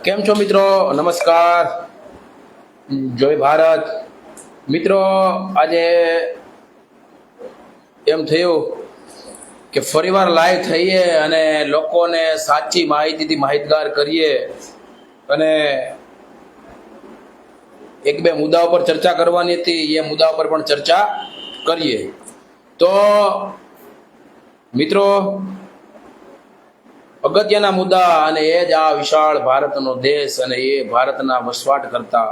કેમ છો મિત્રો? નમસ્કાર, જય ભારત. મિત્રો, આજે એમ થયું કે ફરીવાર લાઈવ થઈએ અને લોકોને સાચી માહિતીથી માહિતગાર કરીએ અને એક બે મુદ્દા ઉપર ચર્ચા કરવાની હતી. એ મુદ્દા ઉપર પણ ચર્ચા કરીએ. તો મિત્રો, અગત્યના મુદ્દા અને એ જ આ વિશાળ ભારતનો દેશ અને એ ભારતના વસવાટ કરતા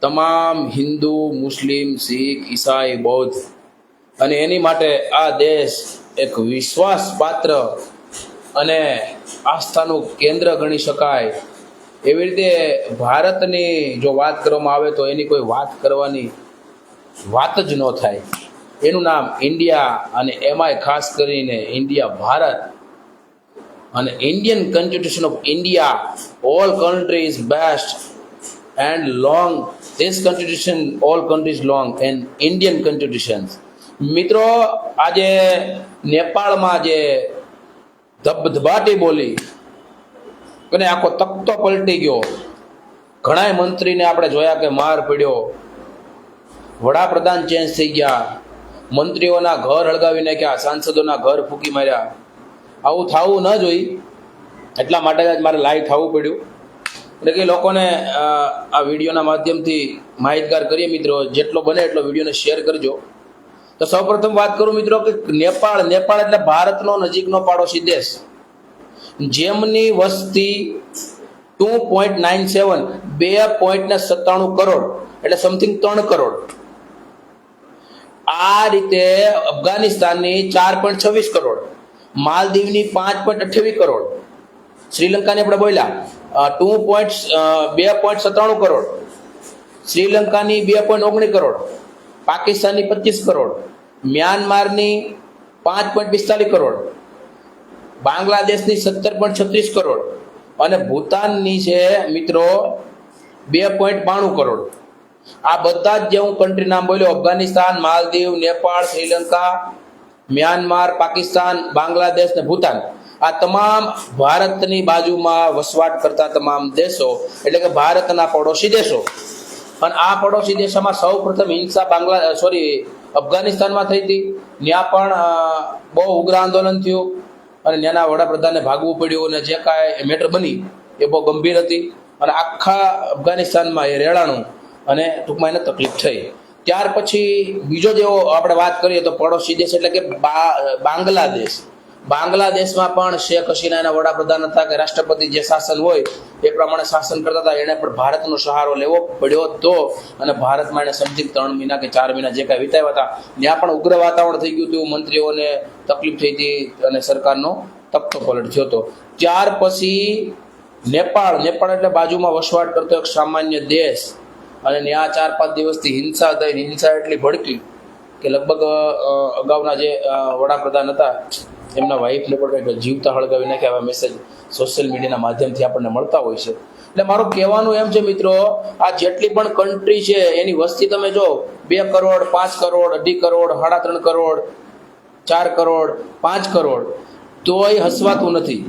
તમામ હિન્દુ, મુસ્લિમ, શીખ, ઈસાઈ, બૌદ્ધ અને એની માટે આ દેશ એક વિશ્વાસપાત્ર અને આસ્થાનું કેન્દ્ર ગણી શકાય. એવી રીતે ભારતની જો વાત કરવામાં આવે તો એની કોઈ વાત કરવાની વાત જ ન થાય. એનું નામ ઇન્ડિયા, અને એમાંય ખાસ કરીને ઇન્ડિયા ભારત. અને Indian Constitution of India, all countries best and long. This constitution, all countries long and Indian constitutions. મિત્રો, આજે નેપાળમાં જે ધબધબાટી બોલી અને આખો તખ્તો પલટી ગયો. ઘણા મંત્રીને આપણે જોયા કે માર પડ્યો, વડાપ્રધાન ચેન્જ થઈ ગયા, મંત્રીઓના ઘર હળગાવી નાખ્યા, સાંસદોના ઘર ફૂંકી માર્યા. આવું થવું ન જોઈ, એટલા માટે જ મારે લાઈવ થવું પડ્યું. એટલે કે લોકોને આ વિડીયોના માધ્યમથી માહિતગાર કરીએ. મિત્રો, જેટલો બને એટલો વિડીયોને શેર કરજો. તો સૌપ્રથમ વાત કરું મિત્રો કે નેપાળ એટલે ભારતનો નજીકનો પાડોશી દેશ, જેમની વસ્તી 2.97 2.97 કરોડ એટલે સમથિંગ 3 કરોડ. આ રીતે અફઘાનિસ્તાનની 4.26 કરોડ, માલદીવની 5.28 કરોડ, શ્રીલંકાને આપણે બોલ્યા 2.97 કરોડ, શ્રીલંકાની 2.19 કરોડ, પાકિસ્તાનની 25 કરોડ, મ્યાનમારની 5.45 કરોડ, બાંગ્લાદેશની 17.36 કરોડ અને ભૂતાનની છે મિત્રો 2.92 કરોડ. આ બધા જ જે હું કન્ટ્રી નામ બોલ્યો, અફઘાનિસ્તાન, માલદીવ, નેપાળ, શ્રીલંકા, મ્યાનમાર, પાકિસ્તાન, બાંગ્લાદેશ ને ભૂતાન, આ તમામ ભારતની બાજુમાં વસવાટ કરતા તમામ દેશો એટલે કે ભારતના પડોશી દેશો. અને આ પડોશી દેશોમાં સૌ પ્રથમ હિંસા અફઘાનિસ્તાનમાં થઈ હતી. ત્યાં પણ બહુ ઉગ્ર આંદોલન થયું અને ત્યાંના વડાપ્રધાનને ભાગવું પડ્યું અને જે કાંઈ મેટર બની એ બહુ ગંભીર હતી અને આખા અફઘાનિસ્તાનમાં એ રેડાણું અને ટૂંકમાં એને તકલીફ થઈ. ત્યાર પછી બીજો જેવો આપણે વાત કરીએ તો પડોશી દેશ એટલે કે બાંગ્લાદેશ. બાંગ્લાદેશમાં પણ શેખ હસીના એના વડાપ્રધાન હતા કે રાષ્ટ્રપતિ જે શાસન હોય એ પ્રમાણે શાસન કરતા હતા. એણે પણ ભારતનો સહારો લેવો પડ્યો હતો અને ભારતમાં એણે સમથિંગ 3 મહિના કે 4 મહિના જે કાંઈ વિતાવ્યા હતા. ત્યાં પણ ઉગ્ર વાતાવરણ થઈ ગયું હતું, મંત્રીઓને તકલીફ થઈ હતી અને સરકારનો તખ્તો પલટ થયો હતો. ત્યાર પછી નેપાળ એટલે બાજુમાં વસવાટ કરતો એક સામાન્ય દેશ, અને ત્યાં 4-5 દિવસથી હિંસા થઈ. હિંસા એટલી ભડકી કે લગભગ અગાઉના જે વડાપ્રધાન હતા એમના વાઈફને પણ કંઈક જીવતા હળગાવી નાખ્યા. આવા મેસેજ સોશિયલ મીડિયાના માધ્યમથી આપણને મળતા હોય છે. એટલે મારું કહેવાનું એમ છે મિત્રો, આ જેટલી પણ કન્ટ્રી છે એની વસ્તી તમે જો 2 કરોડ, 5 કરોડ, 2.5 કરોડ, 3.5 કરોડ, 4 કરોડ, 5 કરોડ, તોય હસવાતું નથી.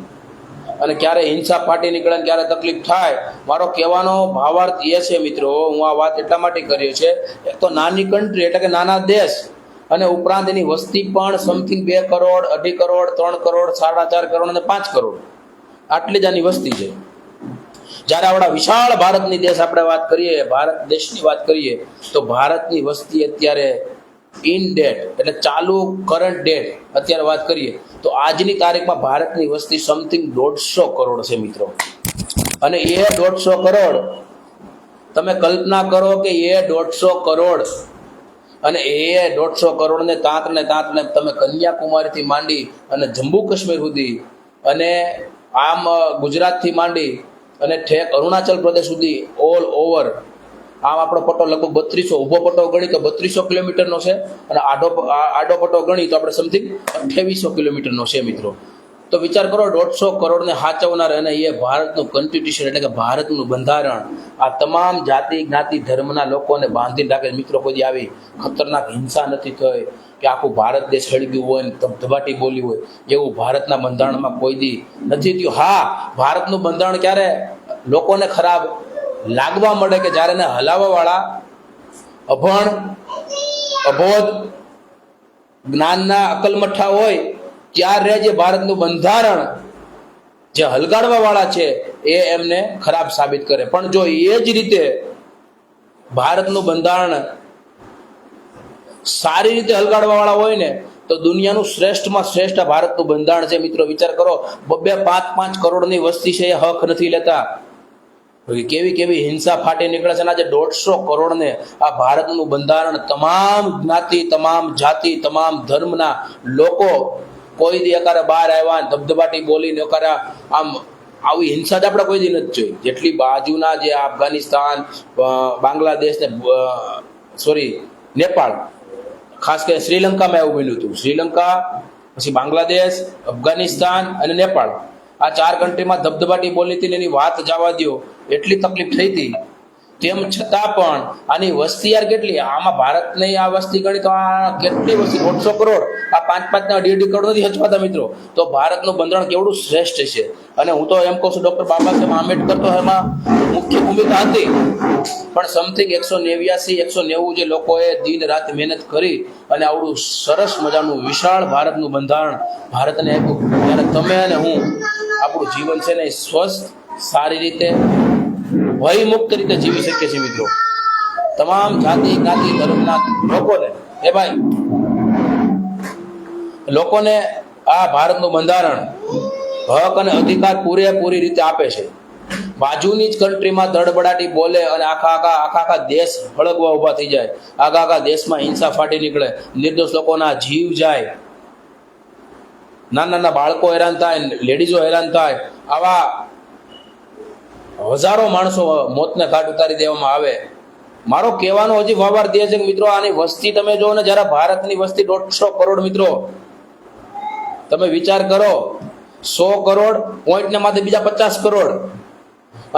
અને ક્યારે હિંસા ફાટી નીકળે ને ક્યારે તકલીફ થાય. મારો કહેવાનો ભાવાર્થ એ છે મિત્રો, હું આ વાત એટલા માટે કર્યો છે, એક તો નાની કન્ટ્રી એટલે કે નાના દેશ, અને ઉપરાંત એની વસ્તી પણ સમથિંગ 2 કરોડ, 2.5 કરોડ, 3 કરોડ, 4.5 કરોડ અને 5 કરોડ, આટલી જ આની વસ્તી છે. જ્યારે આપણા વિશાળ ભારતની દેશ આપણે વાત કરીએ, ભારત દેશની વાત કરીએ તો ભારતની વસ્તી અત્યારે ઇન ડેટ એટલે ચાલુ કરંટ ડેટ અત્યારે વાત કરીએ તો આજની તારીખમાં ભારતની વસ્તી સમથિંગ 150 કરોડ છે મિત્રો. અને એ 150 કરોડ તમે કલ્પના કરો કે એ 150 કરોડ અને એ 150 કરોડને તાંતને તમે કન્યાકુમારીથી માંડી અને જમ્મુ કાશ્મીર સુધી અને આમ ગુજરાતથી માંડી અને ઠેક અરુણાચલ પ્રદેશ સુધી ઓલ ઓવર આમ આપણો પટ્ટો લગભગ 3200, ઊભો પટ્ટો ગણી તો 3200 કિલોમીટરનો છે અને આડો પટ્ટો ગણી તો આપણે સમથિંગ 2800 કિલોમીટરનો છે મિત્રો. તો વિચાર કરો, 150 કરોડને સાચવનાર અને એ ભારતનું કોન્સ્ટિટ્યુશન એટલે કે ભારતનું બંધારણ આ તમામ જાતિ જ્ઞાતિ ધર્મના લોકોને બાંધીને રાખે. મિત્રો, કોઈ આવી ખતરનાક હિંસા નથી થઈ કે આખું ભારત દેશ હળી ગયું હોય ને ધબધબાટી બોલી હોય એવું ભારતના બંધારણમાં કોઈ દી નથી થયું. હા, ભારતનું બંધારણ ક્યારે લોકોને ખરાબ લાગવા મળે કે જ્યારે એને હલાવવાવાળા અભણ અબોધ જ્ઞાનના અકલમઠ્ઠા હોય ત્યારે જે ભારતનું બંધારણ જે હલગાડવા વાળા છે એ એમને ખરાબ સાબિત કરે. પણ જો એ જ રીતે ભારતનું બંધારણ સારી રીતે હલગાડવા વાળા હોય ને તો દુનિયાનું શ્રેષ્ઠમાં શ્રેષ્ઠ ભારતનું બંધારણ છે. મિત્રો વિચાર કરો, 2-5 કરોડની વસ્તી છે એ હક નથી લેતા. કેવી કેવી હિંસા ફાટી નીકળે છે. આજે 150 કરોડને આ ભારતનું બંધારણ તમામ જ્ઞાતિ, તમામ જાતિ, તમામ ધર્મના લોકો કોઈ દી અકારે બહાર આવ્યા ધબધબાટી બોલીને અકારે આમ આવી હિંસા જ આપણે કોઈ દી નથી જોઈ. જેટલી બાજુના જે અફઘાનિસ્તાન, બાંગ્લાદેશ ને નેપાળ, ખાસ કરીને શ્રીલંકામાં એવું બન્યું હતું. શ્રીલંકા, પછી બાંગ્લાદેશ, અફઘાનિસ્તાન અને નેપાળ, આ 4 કન્ટ્રીમાં ધબધબાટી બોલી હતી એની વાત જવા દો, એટલી તકલીફ થઈ હતી. તેમ છતાં પણ આની વસ્તી યાર કેટલી, આમાં ભારતની આ વસ્તી ગણી તો આ કેટલી વસ્તી, 150 કરોડ, આ 5-5 ના 1.5 કરોડ નથી હચવાતા મિત્રો. તો ભારતનું બંધારણ કેવડું શ્રેષ્ઠ છે. અને હું તો એમ કહું છું ડોક્ટર બાબા સાહેબ આંબેડકર તો એમાં મુખ્ય ભૂમિકા હતી, પણ સમથિંગ 189 જે લોકોએ દિન રાત મહેનત કરી અને આવડું સરસ મજાનું વિશાળ ભારતનું બંધારણ ભારતને આપ્યું. ત્યારે તમે અને હું આપણું જીવન છે ને સ્વસ્થ, સારી રીતે, ભયમુક્ત રીતે જીવી શકીએ છીએ મિત્રો. તમામ જાતિ જ્ઞાતિ ધર્મના લોકોને આ ભારતનું બંધારણ હક અને અધિકાર પૂરેપૂરી રીતે આપે છે. બાજુની જ કન્ટ્રીમાં ધડબડાટી બોલે અને આખા દેશ હળગવા ઊભા થઈ જાય, આખા દેશમાં હિંસા ફાટી નીકળે, નિર્દોષ લોકોના જીવ જાય, નાના બાળકો હેરાન થાય, લેડીઝો હેરાન થાય, આવા હજારો માણસો મોતને ઘાટ ઉતારી દેવામાં આવે. મારો કહેવાનો હજી વાવાર દે છે કે મિત્રો આની વસ્તી તમે જો ને, જયારે ભારતની વસ્તી 150 કરોડ મિત્રો, તમે વિચાર કરો, 100 કરોડ પોઈન્ટ ને માથે બીજા 50 કરોડ,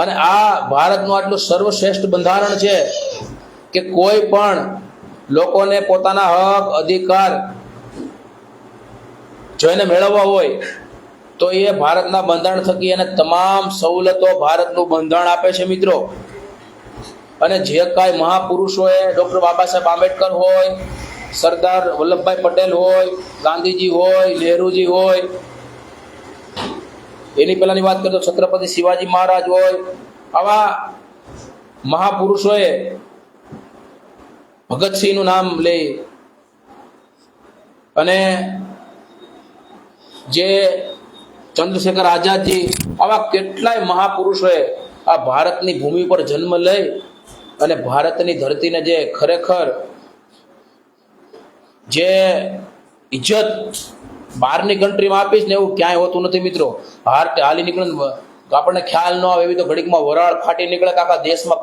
અને આ ભારતનું આટલું સર્વશ્રેષ્ઠ બંધારણ છે કે કોઈ પણ લોકોને પોતાના હક અધિકાર જોઈને મેળવવા હોય તો એ ભારતના બંધારણ થકી એને તમામ સવલતો ભારતનું બંધારણ આપે છે મિત્રો. અને જે કાંઈ મહાપુરુષોએ, ડૉક્ટર બાબા સાહેબ આંબેડકર હોય, સરદાર વલ્લભભાઈ પટેલ હોય, ગાંધીજી હોય, નહેરુજી હોય, એની પહેલાની વાત કરીએ તો છત્રપતિ શિવાજી મહારાજ હોય, આવા મહાપુરુષોએ ભગતસિંહનું નામ લઈ અને જે ચંદ્રશેખર આઝાદજી, આવા કેટલાય મહાપુરુષોએ આ ભારતની ભૂમિ પર જન્મ લઈ અને ભારતની ધરતીને જે ખરેખર જે ઇજ્જત બહારની કન્ટ્રીમાં આપીશ ને એવું ક્યાંય હોતું નથી મિત્રો. હાલી નીકળે આપણને ખ્યાલ ન આવે એવી તો ઘડીકમાં વરાળ ફાટી નીકળે કે આખા દેશમાં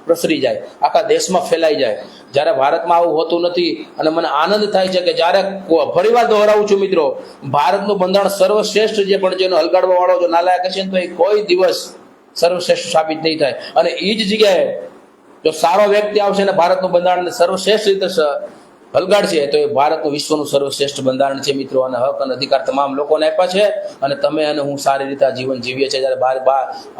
પ્રસરી જાય, આખા દેશમાં ફેલાઈ જાય. જ્યારે ભારતમાં આવું હોતું નથી. અને મને આનંદ થાય છે કે જ્યારે ફરીવાર દોહરાવું છું મિત્રો, ભારતનું બંધારણ સર્વશ્રેષ્ઠ જે પણ જેનો હલગાડવા વાળો જો નાલાયક હશે તો એ કોઈ દિવસ સર્વશ્રેષ્ઠ સાબિત નહીં થાય. અને એ જ જગ્યાએ જો સારો વ્યક્તિ આવશે ને ભારતનું બંધારણ સર્વશ્રેષ્ઠ રીતે હલગાડશે તો એ ભારતનું વિશ્વનું સર્વશ્રેષ્ઠ બંધારણ છે મિત્રો. અને હક અને અધિકાર તમામ લોકોને આપ્યા છે. અને તમે અને હું સારી રીતે આ જીવન જીવીએ છીએ. જ્યારે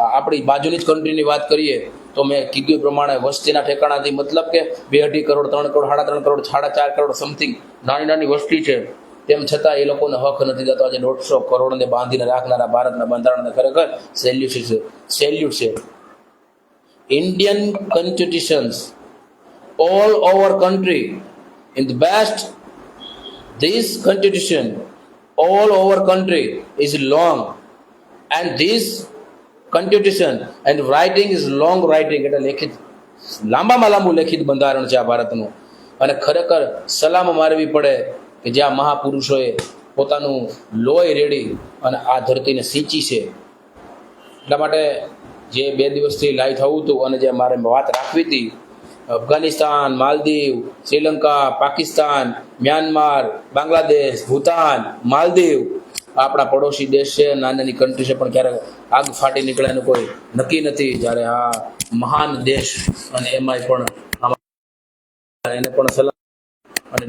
આપણી બાજુની જ કન્ટ્રીની વાત કરીએ તો મેં કીધું પ્રમાણે વસ્તીના ઠેકાણાથી મતલબ કે 2-2.5 કરોડ, 3 કરોડ, 3.5 કરોડ, 4.5 કરોડ સમથિંગ નાની વસ્તી છે. તેમ છતાં એ લોકોને હક નથી થતો. આજે 150 કરોડને બાંધીને રાખનારા ભારતના બંધારણને ખરેખર સેલ્યુટ છે. Indian constitutions all over country in the best, this constitution all over country is long, and this constitution and writing is long writing, એટલે લેખિત લાંબામાં લાંબુ લેખિત બંધારણ છે આ ભારતનું. અને ખરેખર સલામ મારવી પડે કે જ્યાં મહાપુરુષોએ પોતાનું લોહી રેડી અને આ ધરતીને સિંચી છે. એટલા માટે જે 2 દિવસથી લાઈવ થવું હતું અને જે મારે વાત રાખવી હતી, અફઘાનિસ્તાન, માલદીવ, શ્રીલંકા, પાકિસ્તાન, મ્યાનમાર, બાંગ્લાદેશ, ભૂતાન, માલદીવ, આપણા પડોશી દેશ છે, નાની કન્ટ્રી છે, પણ ક્યારેક આગ ફાટી નીકળે એનું કોઈ નક્કી નથી. જ્યારે આ મહાન દેશ અને એમાંય પણ એને પણ સલાહ અને